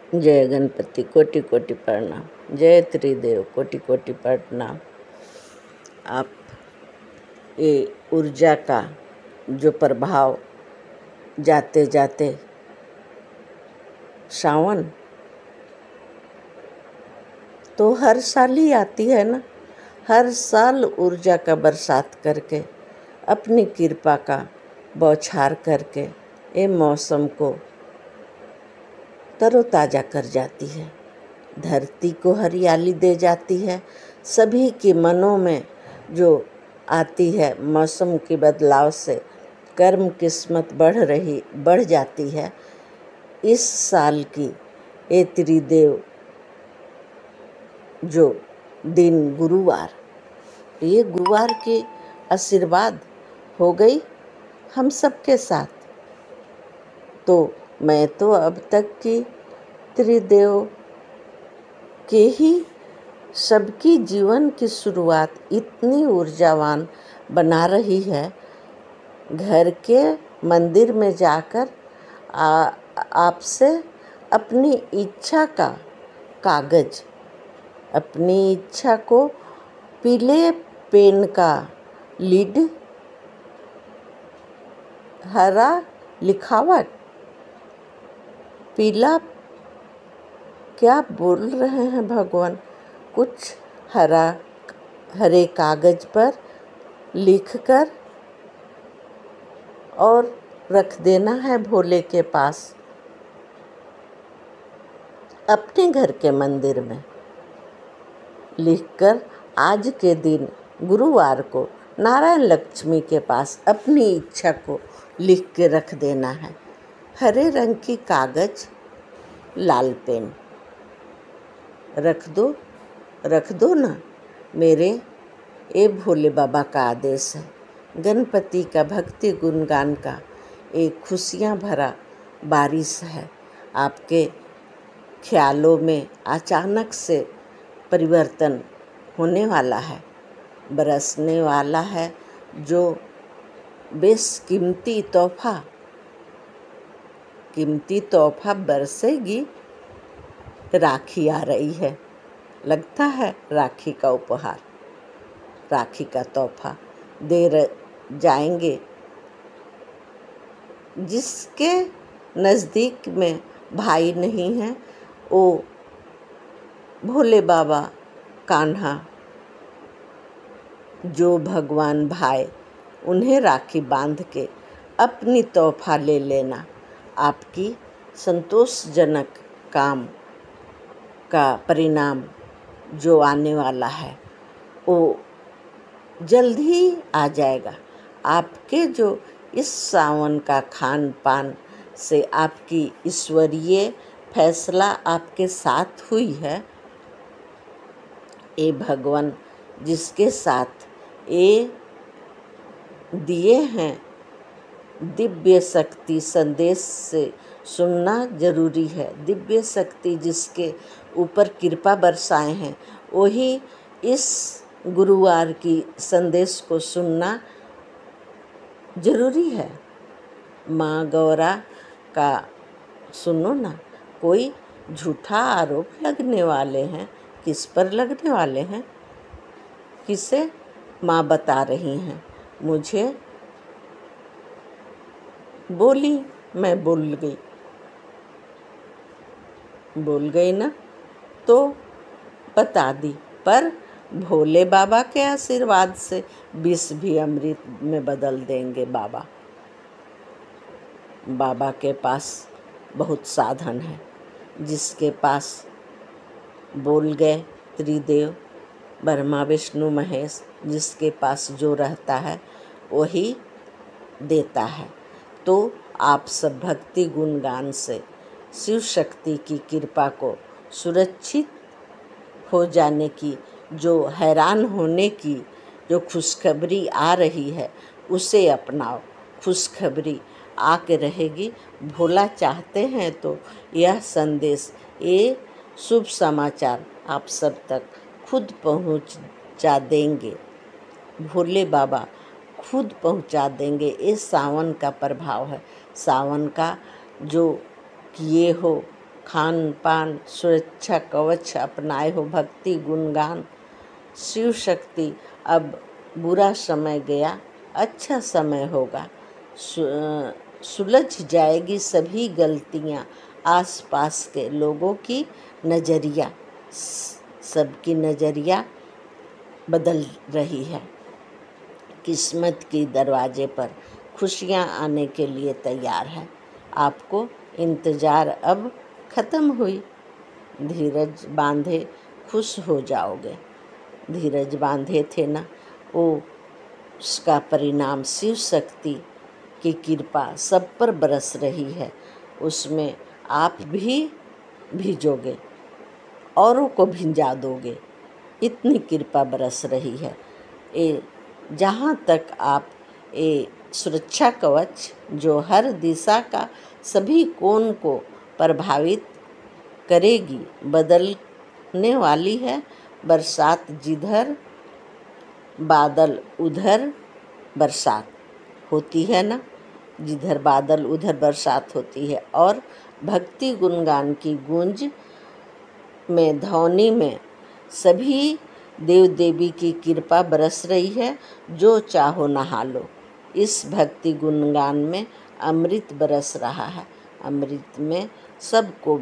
जय गणपति कोटि कोटि प्रणाम। जय त्रिदेव कोटि कोटि प्रणाम। आप ये ऊर्जा का जो प्रभाव जाते जाते सावन तो हर साल ही आती है ना। हर साल ऊर्जा का बरसात करके अपनी कृपा का बौछार करके ये मौसम को तरोताज़ा कर जाती है, धरती को हरियाली दे जाती है। सभी के मनों में जो आती है मौसम के बदलाव से कर्म किस्मत बढ़ जाती है। इस साल की ये त्रिदेव जो दिन गुरुवार, ये गुरुवार की आशीर्वाद हो गई हम सबके साथ। तो मैं तो अब तक की त्रिदेव के ही सबकी जीवन की शुरुआत इतनी ऊर्जावान बना रही है। घर के मंदिर में जाकर आपसे अपनी इच्छा का कागज, अपनी इच्छा को पीले पेन का लीड, हरा लिखावट, पीला क्या बोल रहे हैं भगवान, कुछ हरे कागज पर लिखकर और रख देना है भोले के पास अपने घर के मंदिर में। लिखकर आज के दिन गुरुवार को नारायण लक्ष्मी के पास अपनी इच्छा को लिख के रख देना है। हरे रंग की कागज, लाल पेन रख दो ना। मेरे ये भोले बाबा का आदेश है। गणपति का भक्ति गुणगान का एक खुशियाँ भरा बारिश है। आपके ख्यालों में अचानक से परिवर्तन होने वाला है, बरसने वाला है। जो बेशकीमती कीमती तोहफा बरसेगी। राखी आ रही है, लगता है राखी का उपहार, राखी का तोहफा दे जाएंगे। जिसके नज़दीक में भाई नहीं है वो भोले बाबा कान्हा, जो भगवान भाई, उन्हें राखी बांध के अपनी तोहफा ले लेना। आपकी संतोषजनक काम का परिणाम जो आने वाला है वो जल्द ही आ जाएगा। आपके जो इस सावन का खान पान से आपकी ईश्वरीय फैसला आपके साथ हुई है। ये भगवान जिसके साथ ये दिए हैं दिव्य शक्ति संदेश से सुनना जरूरी है। दिव्य शक्ति जिसके ऊपर कृपा बरसाए हैं वही इस गुरुवार की संदेश को सुनना जरूरी है। माँ गौरा का सुनो ना। कोई झूठा आरोप लगने वाले हैं, किस पर लगने वाले हैं, किसे माँ बता रही हैं। मुझे बोली, मैं बोल गई ना तो बता दी। पर भोले बाबा के आशीर्वाद से विष भी अमृत में बदल देंगे बाबा। बाबा के पास बहुत साधन है। जिसके पास बोल गए त्रिदेव ब्रह्मा विष्णु महेश, जिसके पास जो रहता है वही देता है। तो आप सब भक्ति गुणगान से शिव शक्ति की कृपा को सुरक्षित हो जाने की, जो हैरान होने की जो खुशखबरी आ रही है उसे अपनाओ। खुशखबरी आके रहेगी। भोला चाहते हैं तो यह संदेश, ये शुभ समाचार आप सब तक खुद पहुंचा देंगे। भोले बाबा खुद पहुंचा देंगे। ये सावन का प्रभाव है। सावन का जो किए हो खान पान सुरक्षा कवच अपनाए हो भक्ति गुणगान शिव शक्ति। अब बुरा समय गया अच्छा समय होगा, सुलझ जाएगी सभी गलतियाँ, आसपास के लोगों की नज़रिया, सबकी नज़रिया बदल रही है। किस्मत की दरवाजे पर खुशियाँ आने के लिए तैयार है। आपको इंतज़ार अब ख़त्म हुई। धीरज बांधे खुश हो जाओगे। धीरज बांधे थे ना, वो उसका परिणाम शिव शक्ति की कृपा सब पर बरस रही है। उसमें आप भी भिजोगे, औरों को भिंजा दोगे, इतनी कृपा बरस रही है। जहाँ तक आप सुरक्षा कवच जो हर दिशा का सभी कोण को प्रभावित करेगी, बदलने वाली है। बरसात जिधर बादल उधर बरसात होती है ना, जिधर बादल उधर बरसात होती है। और भक्ति गुणगान की गूंज में ध्वनि में सभी देव देवी की कृपा बरस रही है। जो चाहो नहा लो, इस भक्ति गुणगान में अमृत बरस रहा है। अमृत में सबको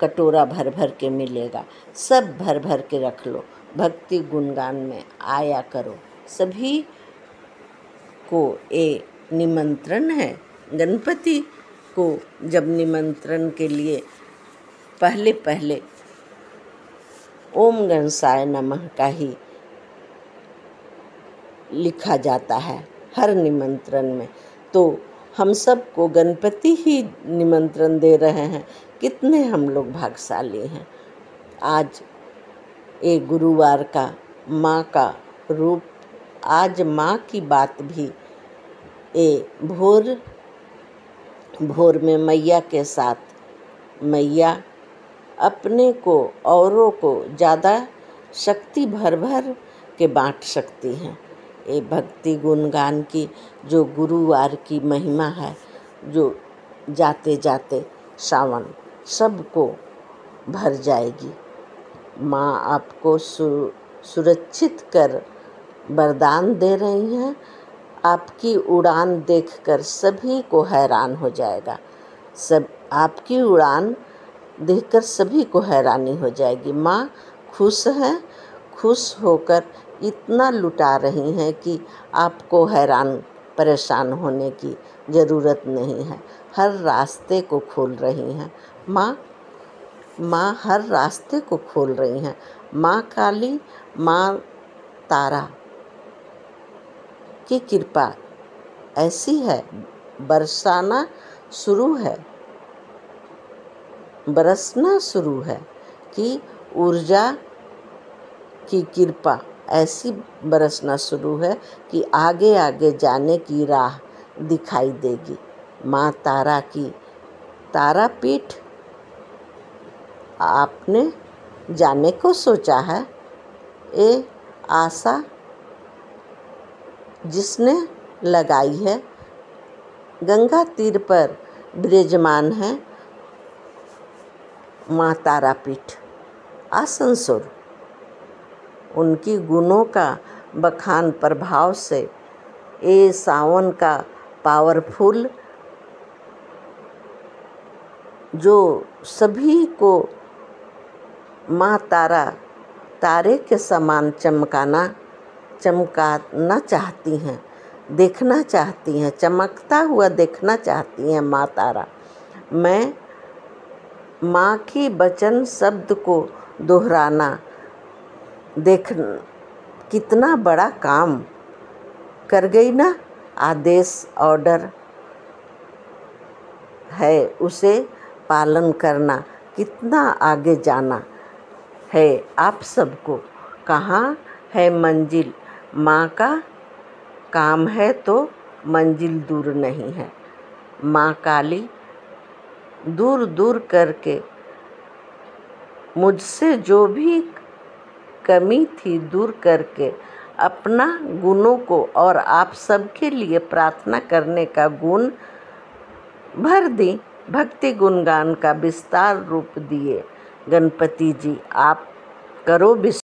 कटोरा भर भर के मिलेगा, सब भर भर के रख लो। भक्ति गुणगान में आया करो। सभी को ये निमंत्रण है। गणपति को जब निमंत्रण के लिए पहले पहले ओम गणेशाय नमः का ही लिखा जाता है हर निमंत्रण में, तो हम सबको गणपति ही निमंत्रण दे रहे हैं। कितने हम लोग भाग्यशाली हैं। आज एक गुरुवार का माँ का रूप, आज माँ की बात भी भोर भोर में मैया के साथ मैया अपने को औरों को ज़्यादा शक्ति भर भर के बांट सकती हैं। ये भक्ति गुणगान की जो गुरुवार की महिमा है, जो जाते जाते सावन सबको भर जाएगी। माँ आपको सुरक्षित कर वरदान दे रही हैं। आपकी उड़ान देखकर सभी को हैरान हो जाएगा। सब आपकी उड़ान देखकर सभी को हैरानी हो जाएगी। माँ खुश हैं, खुश होकर इतना लुटा रही हैं कि आपको हैरान परेशान होने की ज़रूरत नहीं है। हर रास्ते को खोल रही हैं माँ हर रास्ते को खोल रही हैं। माँ काली, माँ तारा की कृपा ऐसी है, बरसना शुरू है कि ऊर्जा की कृपा ऐसी बरसना शुरू है कि आगे आगे जाने की राह दिखाई देगी। माँ तारा की तारापीठ आपने जाने को सोचा है। ये आशा जिसने लगाई है, गंगा तीर पर विराजमान है माँ तारापीठ आसनसोल। उनकी गुणों का बखान प्रभाव से ये सावन का पावरफुल जो सभी को माँ तारे के समान चमकाना चाहती हैं, देखना चाहती हैं, चमकता हुआ देखना चाहती हैं माँ तारा। मैं माँ की वचन शब्द को दोहराना देख कितना बड़ा काम कर गई ना। आदेश ऑर्डर है, उसे पालन करना कितना आगे जाना है आप सबको। कहाँ है मंजिल, माँ का काम है तो मंजिल दूर नहीं है। माँ काली दूर दूर करके मुझसे जो भी कमी थी दूर करके अपना गुणों को और आप सबके लिए प्रार्थना करने का गुण भर दी। भक्ति गुणगान का विस्तार रूप दिए गणपति जी। आप करो